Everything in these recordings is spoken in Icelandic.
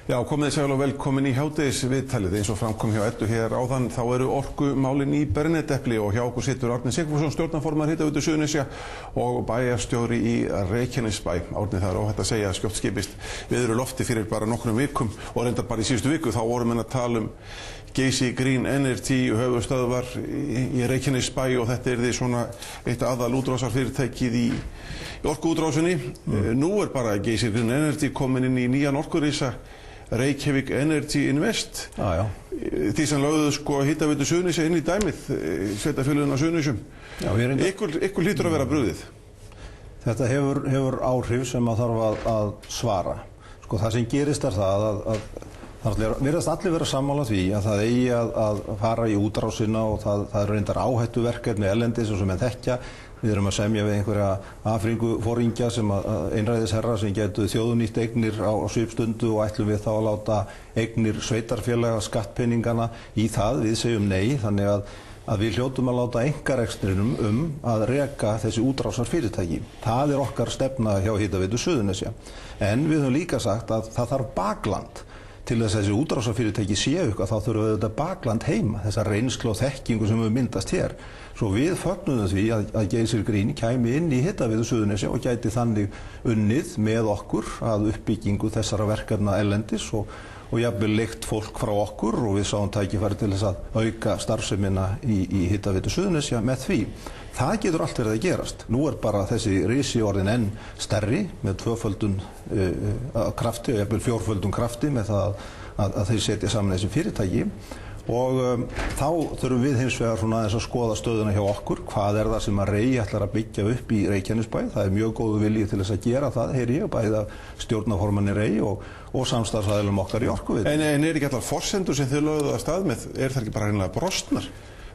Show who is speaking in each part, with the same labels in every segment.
Speaker 1: Já, komið sæl og velkomin í hádegisviðtalið. Eins og framkom hjá Eddu hér áðan, þá eru orkumálin í brennidepli og hjá okkur situr Árni Sigfússon, stjórnarformaður Hitaveitu Suðurnesja og bæjarstjóri í Reykjanesbæ. Árni, það er óhætt að segja að skjótt skipist veður í lofti fyrir bara nokkrum vikum og reyndar bara í síðustu viku. Þá vorum við að tala um Geysi Green Energy höfuðstöðvar í Reykjanesbæ og þetta yrði svona eitt aðal útrásarfyrirtækið í orkuútrásinni. Nú er bara Geysi Green Energy komin inn í nýjan orkurísa, Reykjavík Energy Invest. Því sem lögðu Hitaveitu Suðurnesja inn í dæmið, sveitarfélögin á Suðurnesjum. Ykkur hlýtur að vera brugðið.
Speaker 2: Þetta hefur áhrif sem að þarf að svara. Það sem gerist er það að virðast allir vera sammála því að það eigi að fara í útrásina og það eru reyndar áhættuverkefni erlendis og sem menn þekkja. Við erum að semja við einhverja Afríkuforingja sem einræðisherra sem getur þjóðnýtt eignir á svipstundu og ætlum við þá að láta eignir sveitarfélaga skattpeningana í það. Við segjum nei, þannig að við hljótum að láta einkarekstrinum að reka þessi útrásarfyrirtæki. Það er okkar stefna hjá Hitaveitu Suðurnesja. En við höfum líka sagt að það þarf bakland. Til þess að þessi útrásarfyrirtæki séu eitthvað, þá þurfum við þetta bakland heima, þessa reynslu og þekkingu sem við myndast hér. Svo við fögnum því að Geysi Green kæmi inn í Hitaveitu Suðurnesja og gæti þannig unnið með okkur að uppbyggingu þessara verkefna erlendis og jafnvel leigt fólk frá okkur og við sáum tækifæri til þess að auka starfsemina í Hitaveitu Suðurnesja með því. Það getur allt verið að gerast. Nú er bara þessi risi orðin enn stærri með tvöföldun krafti og jafnvel fjórföldun krafti með það að þeir setja saman þessi fyrirtæki og þá þurfum við hins vegar svona aðeins að skoða stöðuna hjá okkur. Hvað er það sem að Rey ætlar að byggja upp í Reykjanesbæ? Það er mjög góðu vilji til þess að gera það, heyri ég, bæði af stjórnarformanni Rey og samstarfsaðilum okkar í Orkuveitu.
Speaker 1: En er ekki allar forsendur sem þið lögðu að stað með, er það ekki bara hreinlega brostnar?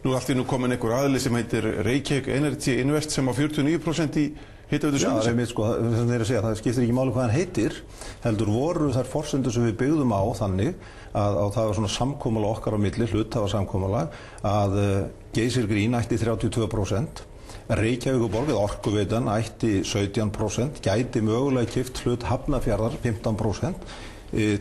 Speaker 1: Nú er allt í nú komin einhver aðili sem heitir Reykjavík Energy Invest sem á 49% í Hitaveitu Suðurnesja.
Speaker 2: Já, það skiptir ekki máli hvað hann heitir, heldur voru þær forsendur sem við byggðum á þannig að það var svona samkomulag okkar á milli, hluthafasamkomulag, að Geysi Green ætti 32%, Reykjavíkurborg eða Orkuveitan ætti 17%, gæti mögulega keypt hlut Hafnarfjarðar 15%,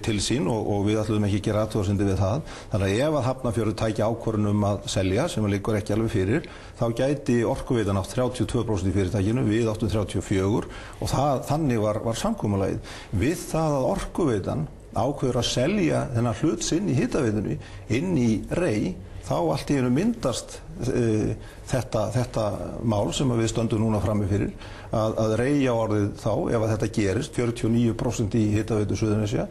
Speaker 2: til sín og við ætlum ekki að gera athugasemdir við það. Þannig að ef að Hafnarfjörður tæki ákvörðun að selja, sem liggur ekki alveg fyrir, þá gæti Orkuveitan átt 32% í fyrirtækinu, við áttum 34% og þannig var samkomulagið. Við það að Orkuveitan ákveður að selja þennan hlut sinn í Hitaveitunni inn í Rey, þá allt í einu myndast þetta mál sem við stöndum núna frammi fyrir að Reyja orðið þá, ef að þetta gerist, 49% í Hitaveitu Suðurnesja,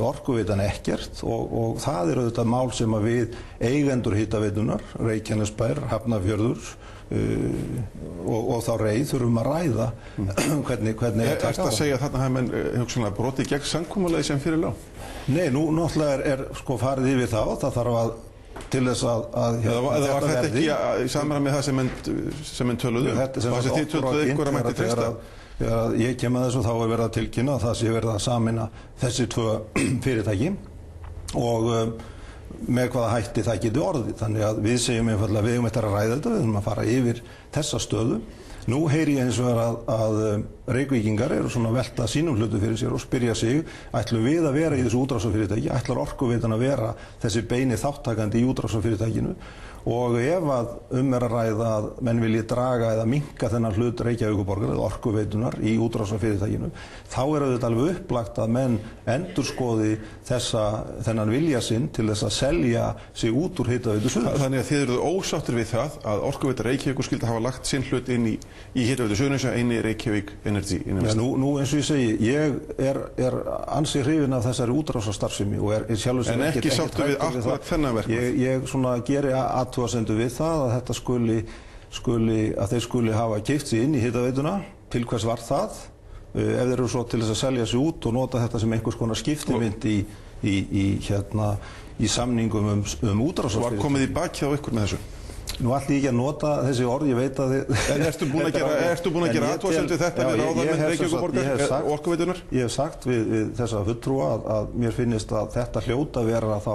Speaker 2: Orkuveitan ekkert og það er auðvitað mál sem að við eigendur Hitaveitunar, Reykjanesbær, Hafnarfjörður og þá Rey þurfum að ræða hvernig að taka á.
Speaker 1: Ertu að segja að þarna hafa menn hugsanlega brotið gegn samkomulagi sem fyrir lá?
Speaker 2: Nei, nú náttúrulega er farið yfir það þarf að til þess að
Speaker 1: eða var þetta ekki í samræmi með það sem menn töluðu? Var þið töluðu ykkur að mætti treysta?
Speaker 2: Þegar ég kem að þessu þá er verið að tilkynna að það sé verið að sameina þessi tvö fyrirtæki og með hvaða hætti það getur orðið. Þannig að við segjum einfaldlega við eftir að ræða þetta, við þurfum að fara yfir þessa stöðu. Nú heyri ég eins og að Reykvíkingar eru svona að velta sínum hlutu fyrir sér og spyrja sig, ætlum við að vera í þessu útrásarfyrirtæki, ætlar Orkuveitan að vera þessi beini þáttakandi í útrásarfyrirtækinu og ef að er að ræða að menn vilji draga eða minnka þennan hlut Reykjavíkurborgar eða Orkuveitunar í útrásarfyrirtækinu, þá er auðvitað alveg upplagt að menn endurskoði þennan vilja sinn til þess að selja sig út úr Hitaveitu Suðurnesja.
Speaker 1: Þannig að þið eruð ósáttir við það að Orkuveita Reykjavíkur skyldi hafa lagt sinn hlut inn í Hitaveitu Suðurnesja inn í Reykjavík Energy Invest.
Speaker 2: Nú eins og ég segi, ég er ansi hrifinn af þessari útrásarstarfsemi og er sjálfur sem
Speaker 1: ekki sáttur við akkurat þennan verkefni.
Speaker 2: Ég svona geri athugasemdir við það að þetta þeir skuli hafa keypt sig inn í Hitaveituna. Til hvers var það? Ef þeir eru svo til þess að selja sig út og nota þetta sem einhvers konar skiptimynt í samningum útrásarfyrirtæki.
Speaker 1: Var komið í bakið á ykkur með þessu?
Speaker 2: Nú ætli ég ekki að nota þessi orð, ég veit að þið...
Speaker 1: En ertu búin að gera athugasemd við þetta við ráðamenn Reykjavíkurborgar Orkuveitunar?
Speaker 2: Ég hef sagt við þessa fulltrúa að mér finnist að þetta hljóta vera þá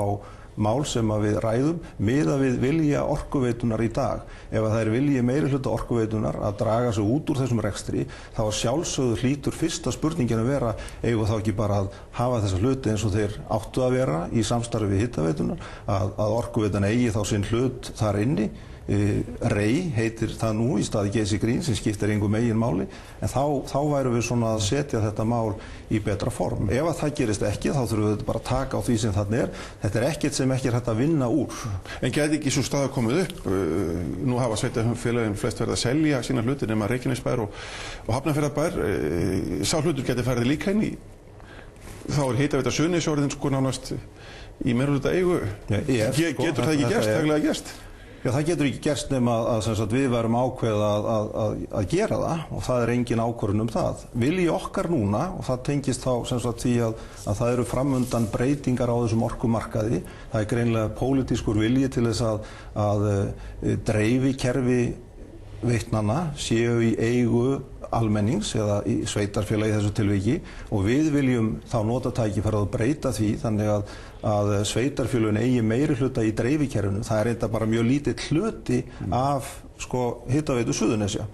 Speaker 2: mál sem að við ræðum miðað við vilja Orkuveitunar í dag. Ef að það er vilji meirihluta Orkuveitunar að draga sig út úr þessum rekstri, þá að sjálfsögðu hlýtur fyrsta spurningin að vera, eigum þá ekki bara að hafa þessa hluti eins og þeir áttu að vera í samstarfi við Hitaveitunar, að Orkuveitan eigi þá sinn hlut þar inni. Rey heitir það nú í staði Geysi Green sem skiptir engu meginmáli, en þá værum við svona að setja þetta mál í betra form. Ef að það gerist ekki, þá þurfum við bara að taka á því sem þarna er. Þetta er ekkert sem ekki er hægt að vinna úr.
Speaker 1: En gæti ekki svo staða komið upp? Nú hafa sveitarfélögin flest verið að selja sína hluti nema Reykjanesbær og Hafnarfjarðarbær. Sá hlutur gæti farið líka inn í. Þá er Hitaveita Suðurnesja orðin sko nánast í meirihluta eigu. Getur það ekki gerst, hæglega gerst?
Speaker 2: Já, það getur ekki gerst nema að við verum ákveða að gera það, og það er engin ákvörðun það. Vilji okkar núna, og það tengist þá því að það eru framundan breytingar á þessum orkumarkaði. Það er greinilega pólitískur vilji til þess að dreifikerfi veitnanna séu í eigu almennings eða í sveitarfélagi í þessu tilviki, og við viljum þá nota tækifærið að breyta því þannig að sveitarfélögin eigi meirihluta í dreifikerfinu. Það er enda bara mjög lítill hluti af Hitaveitu Suðurnesja.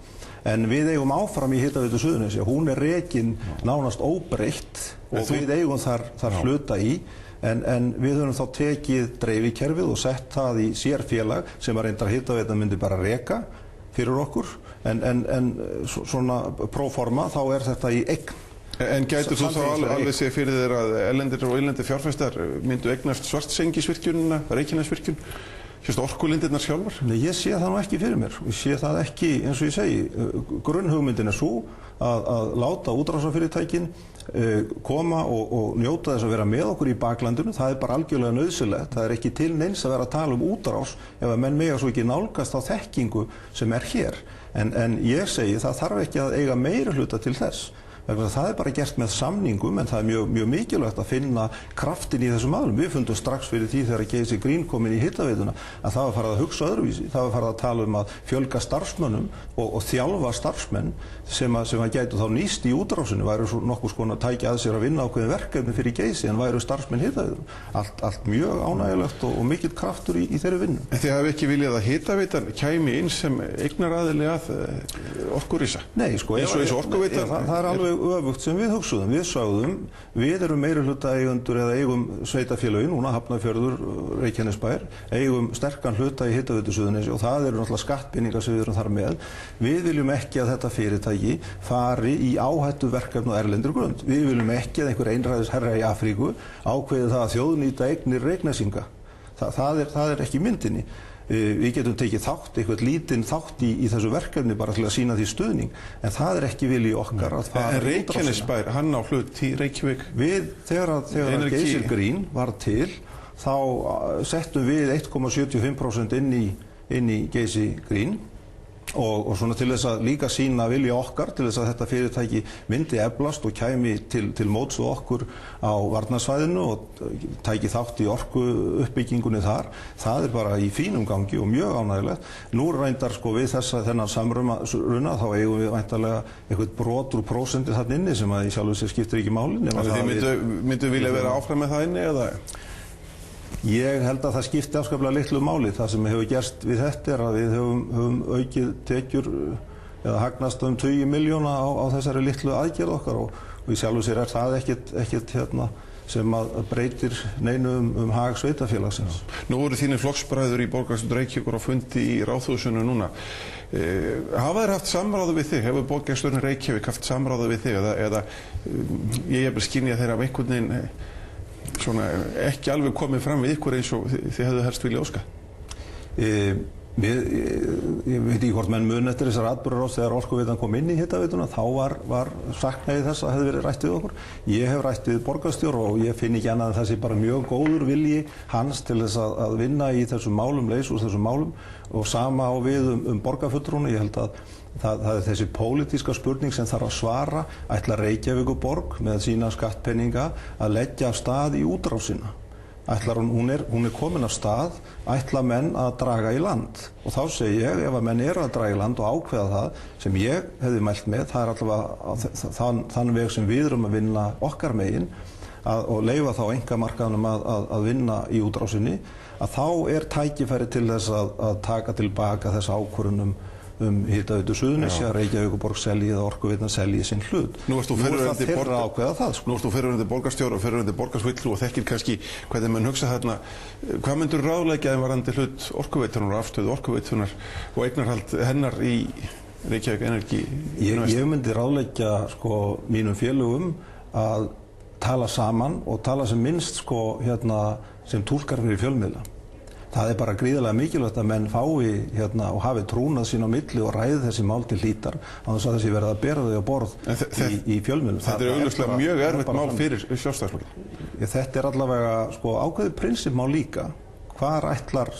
Speaker 2: En við eigum áfram í Hitaveitu Suðurnesja. Hún er rekin nánast óbreytt og við eigum þar hluta í. En við höfum þá tekið dreifikerfið og sett það í sérfélag sem að reyndar Hitaveita myndi bara reka fyrir okkur, en svona próforma þá er þetta í eign.
Speaker 1: En gætur þú þá alveg segja fyrir þér að erlendir og innlendir fjárfestar myndu eignast Svartsengisvirkjunina, Reykjanesvirkjun, orkulindirnar sjálfar?
Speaker 2: Nei, ég sé það nú ekki fyrir mér. Ég sé það ekki, eins og ég segi, grunnhugmyndin er svo að láta útrásarfyrirtækin koma og njóta þess að vera með okkur í baklandinu. Það er bara algjörlega nauðsynlegt. Það er ekki til neins að vera að tala um útrás ef að menn mega svo ekki nálgast á þekkingu sem er hér. En ég segi, það þarf ekki að eiga meirihluta til þess. Það er bara gert með samningum, en það er mjög mikilvægt að finna kraftin í þessum málum. Við fundum strax fyrir því þegar Geysi Green kom inn í Hitaveituna að það var farið að hugsa öðruvísi. Það var farið að tala um að fjölga starfsmönnum og þjálfa starfsmenn sem að gætu þá nýst í útrásinu, væru svo nokkuð skona að tækja að sér að vinna ákveðin verkefni fyrir Geysi, en væru starfsmenn Hitaveituna. Allt mjög ánægjulegt og mikill kraftur í þeirri vinnu.
Speaker 1: En þið hafi ekki viljað að Hitaveitan kæmi inn sem eignaraðili að Orkurísa?
Speaker 2: Nei, sko,
Speaker 1: eins og Orkuveitan?
Speaker 2: Það er alveg öfugt sem við hugsuðum. Við sagðum, við erum meirihluta eigendur eða eigum sveitarfélögin, núna Hafnarfjörður, Reykjanesbær, eigum sterkan hluta í Hitaveitu Suðurnesja og það eru náttúrulega skattpeningar sem við erum þar með. Við viljum ekki að þetta fyrirtæki fari í áhættuverkefni á erlendri grund. Við viljum ekki að einhver einræðisherra í Afríku ákveði það að þjóðnýta eignir Reyknesinga. Það er ekki myndinni. Við getum tekið einhvern lítinn þátt í þessu verkefni bara til að sýna því stuðning, en það er ekki vilji okkar að fara.
Speaker 1: En Reykjanesbær, hann á hlut í Reykjavík?
Speaker 2: Þegar Geysi Green var til, þá settum við 1,75% inn í Geysi Green og svona til þess að líka sýna vilja okkar til þess að þetta fyrirtæki myndi eflast og kæmi til móts við okkur á varnarsvæðinu og tæki þátt í orkuuppbyggingunni þar. Það er bara í fínum gangi og mjög ánægilegt. Nú reyndar við þennan samruna þá eigum við væntanlega eitthvað brot úr prósenti þarna inni sem að í sjálfu sér skiptir ekki máli.
Speaker 1: Þið myndu vilja vera áfram með það inni eða?
Speaker 2: Ég held að það skipti afskaplega litlu máli. Það sem hefur gerst við þetta er að við höfum aukið tekjur eða hagnast 20 milljóna á þessari litlu aðgerð okkar og í sjálfu sér er það ekkert sem að breytir neinu hag sveitarfélagsins.
Speaker 1: Nú voru þínir flokksbræður í borgarstjórn Reykjavíkur á fundi í Ráðhúsinu núna. Hafa þeir haft samráð við þig? Hefur borgarstjórn Reykjavík haft samráð við þig? Eða ég hef skynjað þeir af einhvern veginn ekki alveg komið fram við ykkur eins og þið hefðu helst vilja óska?
Speaker 2: Ég veit ekki hvort menn mun eftir þessar atburðarás þegar Orkuveitan kom inn í Hitaveituna, þá var saknaði þess að hefði verið rætt við okkur. Ég hef rætt við borgarstjóra og ég finn ekki annað en þessi bara mjög góður vilji hans til þess að vinna í þessum málum, leysa úr þessum málum, og sama á við borgarfulltrúna. Ég held að það er þessi pólitíska spurning sem þarf að svara. Ætlar Reykjavíkurborg með sína skattpeninga að leggja af stað í útrásina? Hún er komin af stað, ætla menn að draga í land, og þá segi ég, ef að menn eru að draga í land og ákveða það sem ég hefði mælt með, það er allavega þann veg sem við erum að vinna okkar megin, og leyfa þá einkamarkaðnum að vinna í útrásinni, að þá tækifæri til þess að taka tilbaka þessa ákvörðun Hitaveitu Suðurnesja, Reykjavíkurborg selji eða Orkuveita selji sinn hlut.
Speaker 1: Nú ert þú fyrrverandi borgarstjóri og fyrrverandi borgarfulltrúi og þekkir kannski hvernig menn hugsa þarna. Hvað myndur ráðleggja varðandi hlut Orkuveitunnar og afstöðu Orkuveitunar og eignarhald hennar í Reykjavík Energy?
Speaker 2: Ég myndi ráðleggja mínum félögum að tala saman og tala sem minnst sem túlkar fyrir fjölmiðla. Það bara gríðarlega mikilvægt að menn fái og hafi trúnað sín á milli og ræði þessi mál til hlítar án þess að þessi verið að bera þau á borð í fjölmiðlum.
Speaker 1: Þetta augljóslega mjög erfitt mál fyrir Sjálfstæðisflokkinn.
Speaker 2: Þetta allavega ákveðið prinsippmál líka. Hvar ætlar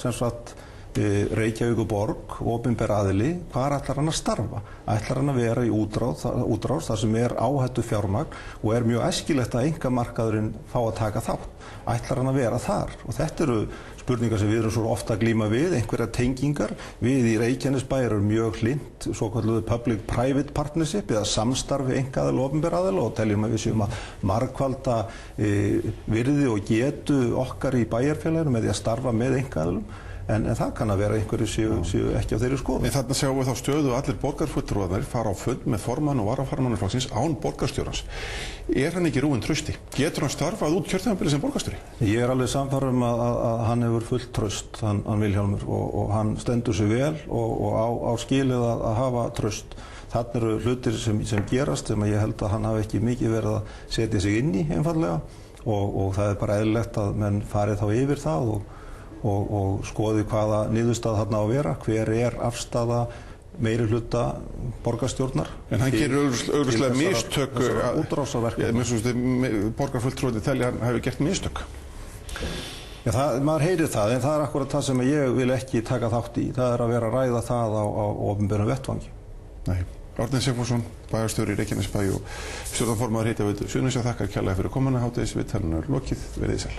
Speaker 2: Reykjavíkurborg, opinber aðili, hvar ætlar hann að starfa? Ætlar hann að vera í útrás þar sem áhættu fjármagn og mjög æskilegt að einkamarkaðurinn fá að taka þátt? Ætlar hann að vera þar? Og þetta eru spurningar sem við erum svo ofta að glíma við, einhverjar tengingar. Við í Reykjanesbæ erum mjög hlynnt svokölluðu public-private partnership eða samstarfi einkaaðila og opinber aðila og teljum að við séum að margfalda virði og getu okkar í bæjarfélaginu með því að starfa með einkaaðilum. En það kann að vera einhverju séu ekki á þeirri skoðun.
Speaker 1: Þarna sjáum við þá stöðu að allir borgarfulltrúarnir fara á fund með formann og varaformann flokksins án borgarstjórans. Hann ekki rúinn trausti? Getur hann starfað út kjörtímabilið sem borgarstjóri?
Speaker 2: Ég alveg sannfærður að hann hefur fullt traust, hann Vilhjálmur, og hann stendur sig vel og á skilið að hafa traust. Þarna eru hlutir sem gerast sem ég held að hann hafi ekki mikið verið að setja sig inn í einfaldlega og það bara eðlilegt að menn fari þá yfir það og skoði hvaða niðurstaða þarna á að vera, hver afstaða meirihluta borgarstjórnar.
Speaker 1: En hann gerir augljóslega mistök.
Speaker 2: Útrásarverkefni.
Speaker 1: Borgarfulltrúarnir telja hann hafi gert mistök.
Speaker 2: Maður heyrir það, en það akkúrat það sem ég vil ekki taka þátt í. Það að vera að ræða það á opinberum vettvangi.
Speaker 1: Nei. Árni Sigfússon, bæjarstjóri í Reykjanesbæ og stjórnarformaður Hitaveitu Suðurnesja, þakkar kærlega fyrir komuna. Hádegisviðtalinu er lokið. Verið sæl.